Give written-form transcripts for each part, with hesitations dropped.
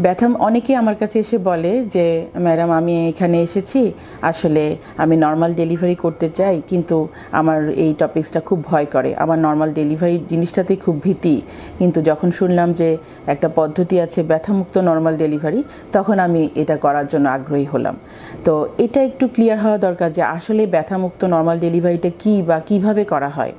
ব্যথা অনেকে আমার কাছে এসে বলে যে ম্যাডাম আমি এখানে এসেছি, আসলে আমি নর্মাল ডেলিভারি করতে চাই, কিন্তু আমার এই টপিকসটা খুব ভয় করে, আমার নর্মাল ডেলিভারি জিনিসটাতেই খুব ভীতি। কিন্তু যখন শুনলাম যে একটা পদ্ধতি আছে ব্যথামুক্ত নর্মাল ডেলিভারি, তখন আমি এটা করার জন্য আগ্রহী হলাম। তো এটা একটু ক্লিয়ার হওয়া দরকার যে আসলে ব্যথামুক্ত নর্মাল ডেলিভারিটা কী বা কীভাবে করা হয়।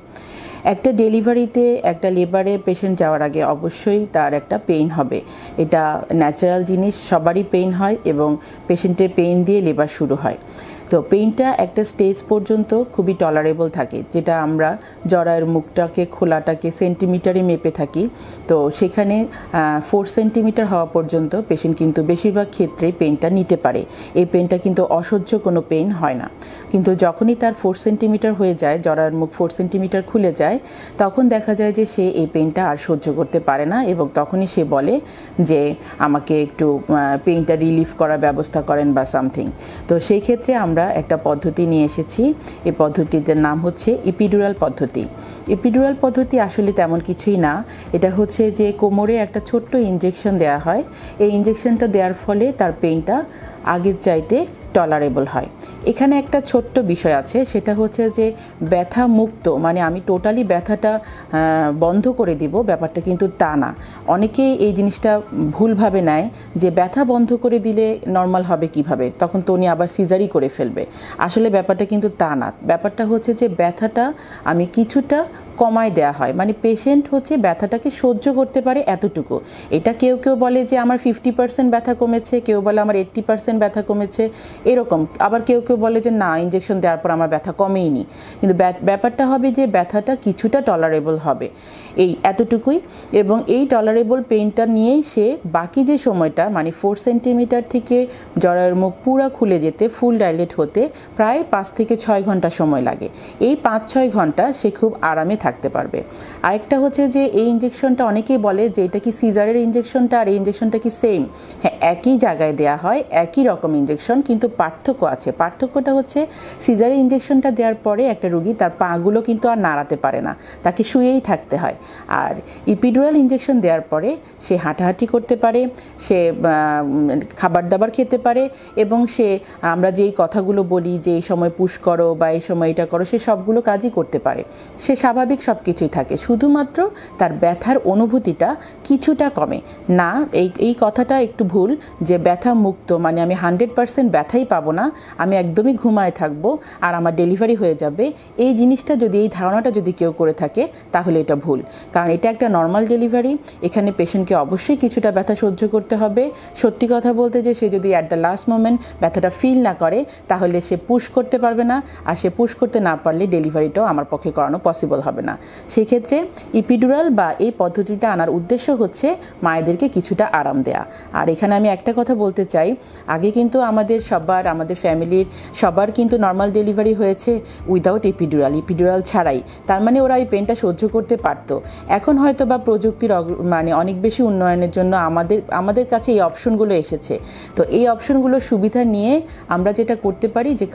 একটা ডেলিভারিতে একটা লেবারে পেশেন্ট যাওয়ার আগে অবশ্যই তার একটা পেইন হবে। এটা ন্যাচারাল জিনিস, সবারই পেইন হয় এবং পেশেন্টের পেইন দিয়ে লেবার শুরু হয়। তো পেইনটা একটা স্টেজ পর্যন্ত খুবই টলারেবল থাকে, যেটা আমরা জরায়ুর মুখটাকে খোলাটাকে সেন্টিমিটারে মেপে থাকি। তো সেখানে 4 সেন্টিমিটার হওয়া পর্যন্ত পেশেন্ট কিন্তু বেশিরভাগ ক্ষেত্রে পেইনটা নিতে পারে। এই পেইনটা কিন্তু অসহ্য কোনো পেইন হয় না। কিন্তু যখনই তার 4 সেন্টিমিটার হয়ে যায়, জরায়ুর মুখ 4 সেন্টিমিটার খুলে যায়, তখন দেখা যায় যে সে এই পেইনটা আর সহ্য করতে পারে না এবং তখনই সে বলে যে আমাকে একটু পেইনটা রিলিফ করার ব্যবস্থা করেন বা সামথিং। তো সেই ক্ষেত্রে আমরা একটা পদ্ধতি নিয়ে এসেছি। এই পদ্ধতিটার নাম হচ্ছে ইপিডুরাল পদ্ধতি। ইপিডুরাল পদ্ধতি আসলে তেমন কিছুই না, এটা হচ্ছে যে কোমরে একটা ছোট্ট ইনজেকশন দেওয়া হয়। এই ইনজেকশনটা দেওয়ার ফলে তার পেইনটা আগের চাইতে টলারেবল হয়। এখানে একটা ছোট্ট বিষয় আছে, সেটা হচ্ছে যে ব্যথা মুক্ত মানে আমি টোটালি ব্যথাটা বন্ধ করে দিব, ব্যাপারটা কিন্তু তা না। অনেকেই এই জিনিসটা ভুলভাবে নেয় যে ব্যথা বন্ধ করে দিলে নর্মাল হবে কিভাবে, তখন তো উনি আবার সিজারই করে ফেলবে। আসলে ব্যাপারটা কিন্তু তা না। ব্যাপারটা হচ্ছে যে ব্যথাটা আমি কিছুটা কমায় দেওয়া হয়, মানে পেশেন্ট হচ্ছে ব্যথাটাকে সহ্য করতে পারে এতটুকু। এটা কেউ কেউ বলে যে আমার 50% ব্যথা কমেছে, কেউ বলে আমার 80% ব্যথা কমেছে, এরকম। আবার কেউ কেউ বলে যে না, ইনজেকশন দেওয়ার পর আমার ব্যথা কমেইনি। কিন্তু ব্যাপারটা হবে যে ব্যথাটা কিছুটা টলারেবল হবে, এই এতটুকুই। এবং এই টলারেবল পেইনটা নিয়েই সে বাকি যে সময়টা মানে 4 সেন্টিমিটার থেকে জরায়ুর মুখ পুরো খুলে যেতে, ফুল ডাইলেট হতে প্রায় 5 থেকে 6 ঘন্টা সময় লাগে। এই 5-6 ঘন্টা সে খুব আরামে থাকতে পারবে। আরেকটা হচ্ছে যে এই ইনজেকশনটা অনেকেই বলে যে এটা কি সিজারের ইনজেকশনটা আর এই ইনজেকশনটা কি সেম? হ্যাঁ, একই জায়গায় দেওয়া হয়, একই রকম ইনজেকশন, কিন্তু পার্থক্য আছে। পার্থক্যটা হচ্ছে সিজারের ইনজেকশনটা দেওয়ার পরে একটা রুগী তার পাগুলো কিন্তু আর নাড়াতে পারে না, তাকে শুয়েই থাকতে হয়। আর ইপিডুরাল ইনজেকশন দেওয়ার পরে সে হাঁটাহাঁটি করতে পারে, সে খাবার দাবার খেতে পারে এবং সে আমরা যেই কথাগুলো বলি যে এই সময় পুশ করো বা এই সময় এটা করো, সে সবগুলো কাজই করতে পারে। সে স্বাভাবিক সব কিছুই থাকে, শুধুমাত্র তার ব্যথার অনুভূতিটা কিছুটা কমে না। এই কথাটা একটু ভুল যে ব্যথা মুক্ত মানে আমি 100% ব্যথাই পাবো না, আমি একদমই ঘুমায় থাকবো আর আমার ডেলিভারি হয়ে যাবে। এই জিনিসটা যদি, এই ধারণাটা যদি কেউ করে থাকে তাহলে এটা ভুল। কারণ এটা একটা নর্মাল ডেলিভারি, এখানে পেশেন্টকে অবশ্যই কিছুটা ব্যথা সহ্য করতে হবে। সত্যি কথা বলতে যে সে যদি অ্যাট দ্য লাস্ট মোমেন্ট ব্যথাটা ফিল না করে তাহলে সে পুশ করতে পারবে না, আর সে পুশ করতে না পারলে ডেলিভারিটাও আমার পক্ষে করানো পসিবল হবে না। সেক্ষেত্রে ইপিডুরাল বা এই পদ্ধতিটা আনার উদ্দেশ্য হচ্ছে মায়েদেরকে কিছুটা আরাম দেয়া। আর এখানে আমি একটা কথা বলতে চাই, আগে কিন্তু আমাদের ফ্যামিলির সবার কিন্তু নর্মাল ডেলিভারি হয়েছে উইদাউট ইপিডুরাল ছাড়াই। তার মানে ওরা এই পেনটা সহ্য করতে পারতো। এখন হয়তো বা প্রযুক্তির মানে অনেক বেশি উন্নয়নের জন্য আমাদের কাছে এই অপশনগুলো এসেছে। তো এই অপশনগুলোর সুবিধা নিয়ে আমরা যেটা করতে পারি যে